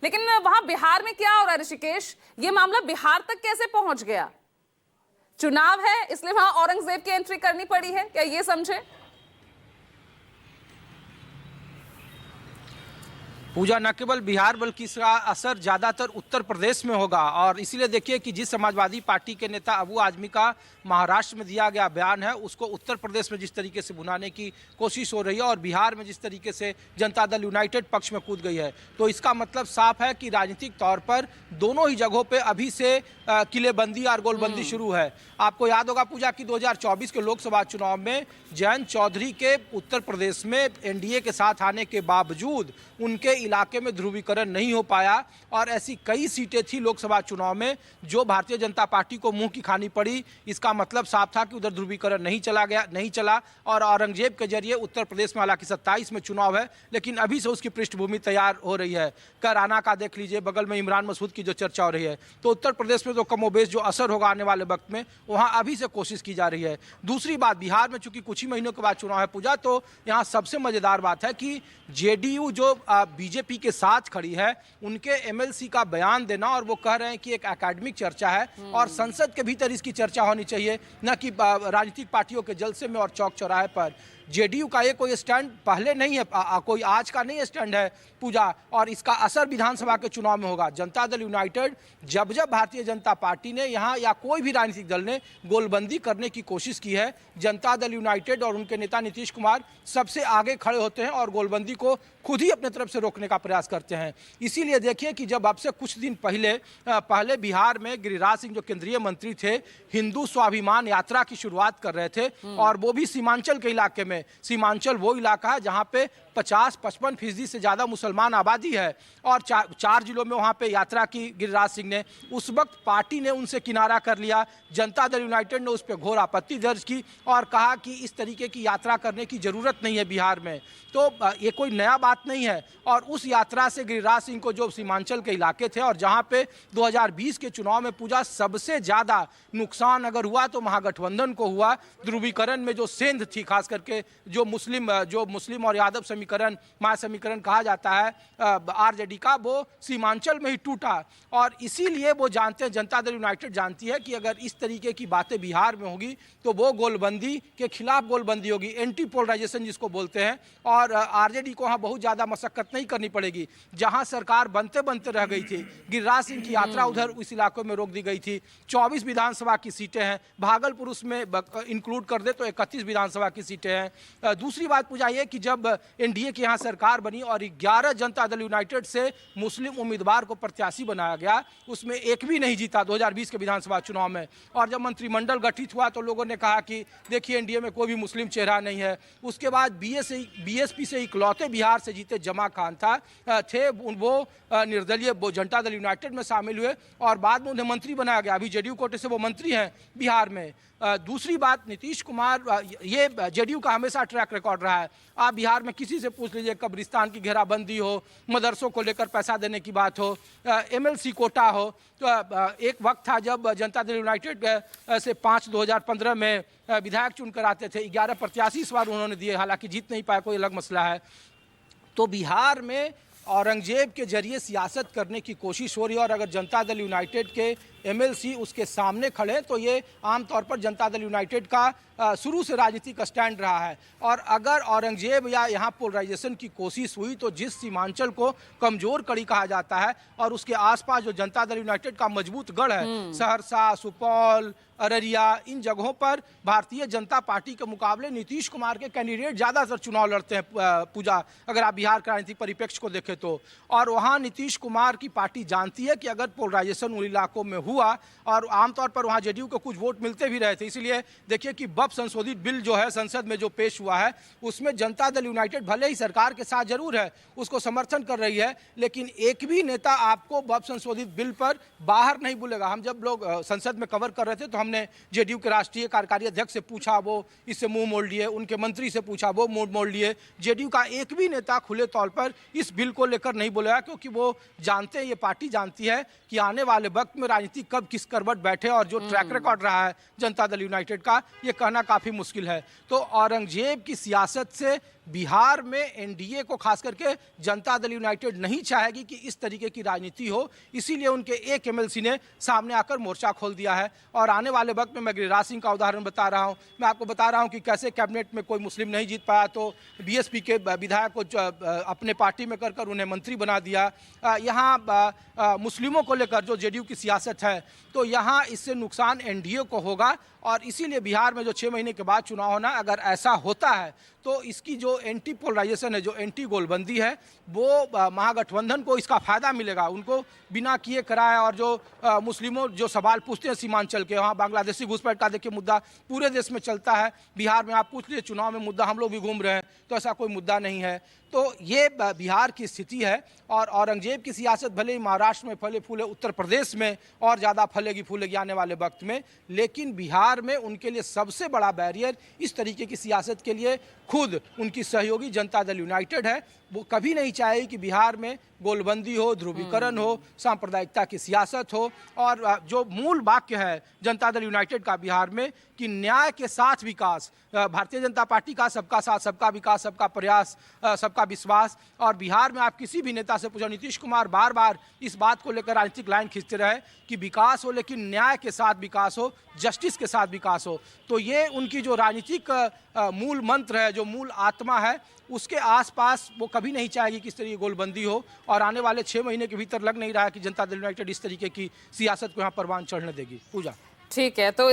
लेकिन वहां बिहार में क्या हो रहा है ऋषिकेश, ये मामला बिहार तक कैसे पहुंच गया? चुनाव है इसलिए वहां औरंगजेब की एंट्री करनी पड़ी है, क्या ये समझे? पूजा, न केवल बिहार बल्कि इसका असर ज़्यादातर उत्तर प्रदेश में होगा। और इसीलिए देखिए कि जिस समाजवादी पार्टी के नेता अबू आजमी का महाराष्ट्र में दिया गया बयान है, उसको उत्तर प्रदेश में जिस तरीके से भुनाने की कोशिश हो रही है और बिहार में जिस तरीके से जनता दल यूनाइटेड पक्ष में कूद गई है, तो इसका मतलब साफ है कि राजनीतिक तौर पर दोनों ही जगहों पर अभी से किलेबंदी और गोलबंदी शुरू है। आपको याद होगा पूजा की 2024 के लोकसभा चुनाव में जयंत चौधरी के उत्तर प्रदेश में एनडीए के साथ आने के बावजूद उनके इलाके में ध्रुवीकरण नहीं हो पाया और ऐसी कई सीटें थी लोकसभा चुनाव में जो भारतीय जनता पार्टी को मुंह की खानी पड़ी। इसका मतलब साफ था कि उधर ध्रुवीकरण नहीं चला और औरंगजेब के जरिए उत्तर प्रदेश में, हालांकि 27 में चुनाव है लेकिन अभी से उसकी पृष्ठभूमि तैयार हो रही है। कराना का देख लीजिए, बगल में इमरान मसूद की जो चर्चा हो रही है, तो उत्तर प्रदेश में तो कमोबेश जो असर होगा आने वाले वक्त में, वहाँ अभी से कोशिश की जा रही है। दूसरी बात, बिहार में चूंकि कुछ ही महीनों के बाद चुनाव है पूजा, तो यहाँ सबसे मजेदार बात है कि जेडीयू जो बीजेपी के साथ खड़ी है, उनके एमएलसी का बयान देना, और वो कह रहे हैं कि एक एकेडमिक चर्चा है और संसद के भीतर इसकी चर्चा होनी चाहिए, न कि राजनीतिक पार्टियों के जलसे में और चौक चौराहे पर। जेडीयू का ये कोई स्टैंड पहले नहीं है, कोई आज का नहीं स्टैंड है पूजा, और इसका असर विधानसभा के चुनाव में होगा। जनता दल यूनाइटेड जब भारतीय जनता पार्टी ने यहाँ या कोई भी राजनीतिक दल ने गोलबंदी करने की कोशिश की है, जनता दल यूनाइटेड और उनके नेता नीतीश कुमार सबसे आगे खड़े होते हैं और गोलबंदी को खुद ही अपने तरफ से रोकने का प्रयास करते हैं। इसीलिए देखिए कि जब अब से कुछ दिन पहले बिहार में गिरिराज सिंह जो केंद्रीय मंत्री थे, हिंदू स्वाभिमान यात्रा की शुरुआत कर रहे थे, और वो भी सीमांचल के इलाके में। सीमांचल वो इलाका है जहाँ पे 50-55% से ज़्यादा मुसलमान आबादी है, और चार जिलों में वहाँ पे यात्रा की गिरिराज सिंह ने। उस वक्त पार्टी ने उनसे किनारा कर लिया, जनता दल यूनाइटेड ने उस पर घोर आपत्ति दर्ज की और कहा कि इस तरीके की यात्रा करने की ज़रूरत नहीं है बिहार में। तो ये कोई नया बात नहीं है। और उस यात्रा से गिरिराज सिंह को, जो सीमांचल के इलाके थे और जहाँ पे 2020 के चुनाव में पूजा सबसे ज़्यादा नुकसान अगर हुआ तो महागठबंधन को हुआ। ध्रुवीकरण में जो सेंध थी, खास करके जो मुस्लिम और यादव समीकरण, महासमीकरण कहा जाता है आरजेडी का, वो सीमांचल में ही टूटा। और इसीलिए वो जानते हैं, जनता दल यूनाइटेड जानती है कि अगर इस तरीके की बातें बिहार में होगी तो वो गोलबंदी के खिलाफ गोलबंदी होगी, एंटी पोलराइजेशन जिसको बोलते हैं। और आरजेडी को वहाँ बहुत ज़्यादा मशक्कत नहीं करनी पड़ेगी। जहाँ सरकार बनते बनते रह गई थी, गिरिराज सिंह की यात्रा उधर उस इलाकों में रोक दी गई थी। 24 विधानसभा की सीटें हैं, भागलपुर उसमें इंक्लूड कर दे तो 31 विधानसभा की सीटें हैं। दूसरी बात पूछा ये कि जब एनडीए की यहाँ सरकार बनी और 11 जनता दल यूनाइटेड से मुस्लिम उम्मीदवार को प्रत्याशी बनाया गया, उसमें एक भी नहीं जीता 2020 के विधानसभा चुनाव में। और जब मंत्रिमंडल गठित हुआ तो लोगों ने कहा कि देखिए एनडीए में कोई भी मुस्लिम चेहरा नहीं है। उसके बाद बीएसपी से इकलौते बिहार से जीते जमा खान थे, वो निर्दलीय वो जनता दल यूनाइटेड में शामिल हुए और बाद में उन्हें मंत्री बनाया गया। अभी जेडीयू कोटे से वो मंत्री हैं बिहार में। दूसरी बात, नीतीश कुमार, ये जेडीयू का हमेशा ट्रैक रिकॉर्ड रहा है। आप बिहार में किसी से पूछ लीजिए, कब्रिस्तान की घेराबंदी हो, मदरसों को लेकर पैसा देने की बात हो, एमएलसी कोटा हो, तो एक वक्त था जब जनता दल यूनाइटेड से 2015 में विधायक चुनकर आते थे। 11 प्रत्याशी इस बार उन्होंने दिए, हालांकि जीत नहीं पाए, कोई अलग मसला है। तो बिहार में औरंगजेब के जरिए सियासत करने की कोशिश हो रही है, और अगर जनता दल यूनाइटेड के एमएलसी उसके सामने खड़े तो ये आमतौर पर जनता दल यूनाइटेड का शुरू से राजनीतिक स्टैंड रहा है। और अगर औरंगजेब या यहाँ पोलराइजेशन की कोशिश हुई तो जिस सीमांचल को कमजोर कड़ी कहा जाता है और उसके आसपास जो जनता दल यूनाइटेड का मजबूत गढ़ है, सहरसा, सुपौल, अररिया, इन जगहों पर भारतीय जनता पार्टी के मुकाबले नीतीश कुमार के कैंडिडेट ज़्यादातर चुनाव लड़ते हैं पूजा, अगर आप बिहार का राजनीतिक परिप्रेक्ष्य को देखें तो। और वहाँ नीतीश कुमार की पार्टी जानती है कि अगर पोलराइजेशन उन इलाकों में हुआ, और आमतौर पर वहाँ जेडीयू को कुछ वोट मिलते भी रहे थे, इसलिए देखिए कि बफ संशोधित बिल जो है संसद में जो पेश हुआ है, उसमें जनता दल यूनाइटेड भले ही सरकार के साथ जरूर है, उसको समर्थन कर रही है, लेकिन एक भी नेता आपको बफ संशोधित बिल पर बाहर नहीं बोलेगा। हम जब लोग संसद में कवर कर रहे थे तो हमने जेडीयू के राष्ट्रीय कार्यकारी अध्यक्ष से पूछा, वो इससे मुंह मोड़ लिए, उनके मंत्री से पूछा, वो मुंह मोड़ लिए। जेडीयू का एक भी नेता खुले तौर पर इस बिल को लेकर नहीं बोलेगा, क्योंकि वो जानते हैं, ये पार्टी जानती है कि आने वाले वक्त में राजनीति कब किस करवट बैठे, और जो ट्रैक रिकॉर्ड रहा है जनता दल यूनाइटेड का, ये कहना काफी मुश्किल है। तो औरंगजेब की सियासत से बिहार में एनडीए को खास करके जनता दल यूनाइटेड नहीं चाहेगी कि इस तरीके की राजनीति हो, इसीलिए उनके एक एमएलसी ने सामने आकर मोर्चा खोल दिया है। और आने वाले वक्त में मैं गिरिराज सिंह का उदाहरण बता रहा हूं, मैं आपको बता रहा हूं कि कैसे कैबिनेट में कोई मुस्लिम नहीं जीत पाया तो बीएसपी के विधायक को अपने पार्टी में कर उन्हें मंत्री बना दिया। यहाँ मुस्लिमों को लेकर जो जेडीयू की सियासत है, तो यहाँ इससे नुकसान एनडीए को होगा। और इसीलिए बिहार में जो 6 महीने के बाद चुनाव होना, अगर ऐसा होता है तो इसकी जो एंटी पोलराइजेशन है, जो एंटी गोलबंदी है, वो महागठबंधन को इसका फायदा मिलेगा। उनको बिना किए कराए, और जो मुस्लिमों जो सवाल पूछते हैं सीमांचल के, वहाँ बांग्लादेशी घुसपैठ का देखिए मुद्दा पूरे देश में चलता है, बिहार में आप पूछ लीजिए चुनाव में मुद्दा हम लोग भी घूम रहे हैं, तो ऐसा कोई मुद्दा नहीं है। तो ये बिहार की स्थिति है। और औरंगजेब की सियासत भले ही महाराष्ट्र में फले फूले, उत्तर प्रदेश में और ज़्यादा फलेगी फूलेगी आने वाले वक्त में, लेकिन बिहार में उनके लिए सबसे बड़ा बैरियर इस तरीके की सियासत के लिए खुद उनकी सहयोगी जनता दल यूनाइटेड है। वो कभी नहीं चाहेगी कि बिहार में गोलबंदी हो, ध्रुवीकरण हो, सांप्रदायिकता की सियासत हो। और जो मूल वाक्य है जनता दल यूनाइटेड का बिहार में कि न्याय के साथ विकास, भारतीय जनता पार्टी का सबका साथ, सबका विकास, सबका प्रयास, सबका विश्वास। और बिहार में आप किसी भी नेता से पूछो, नीतीश कुमार बार बार इस बात को लेकर राजनीतिक लाइन खींचते रहे कि विकास हो, लेकिन न्याय के साथ विकास हो, जस्टिस के साथ विकास हो। तो ये उनकी जो राजनीतिक मूल मंत्र है, जो मूल आत्मा है, उसके आसपास वो कभी नहीं चाहेगी कि इस तरीके की गोलबंदी हो। और आने वाले 6 महीने के भीतर लग नहीं रहा है कि जनता दल यूनाइटेड इस तरीके की सियासत को यहाँ परवान चढ़ने देगी। पूजा, ठीक है। तो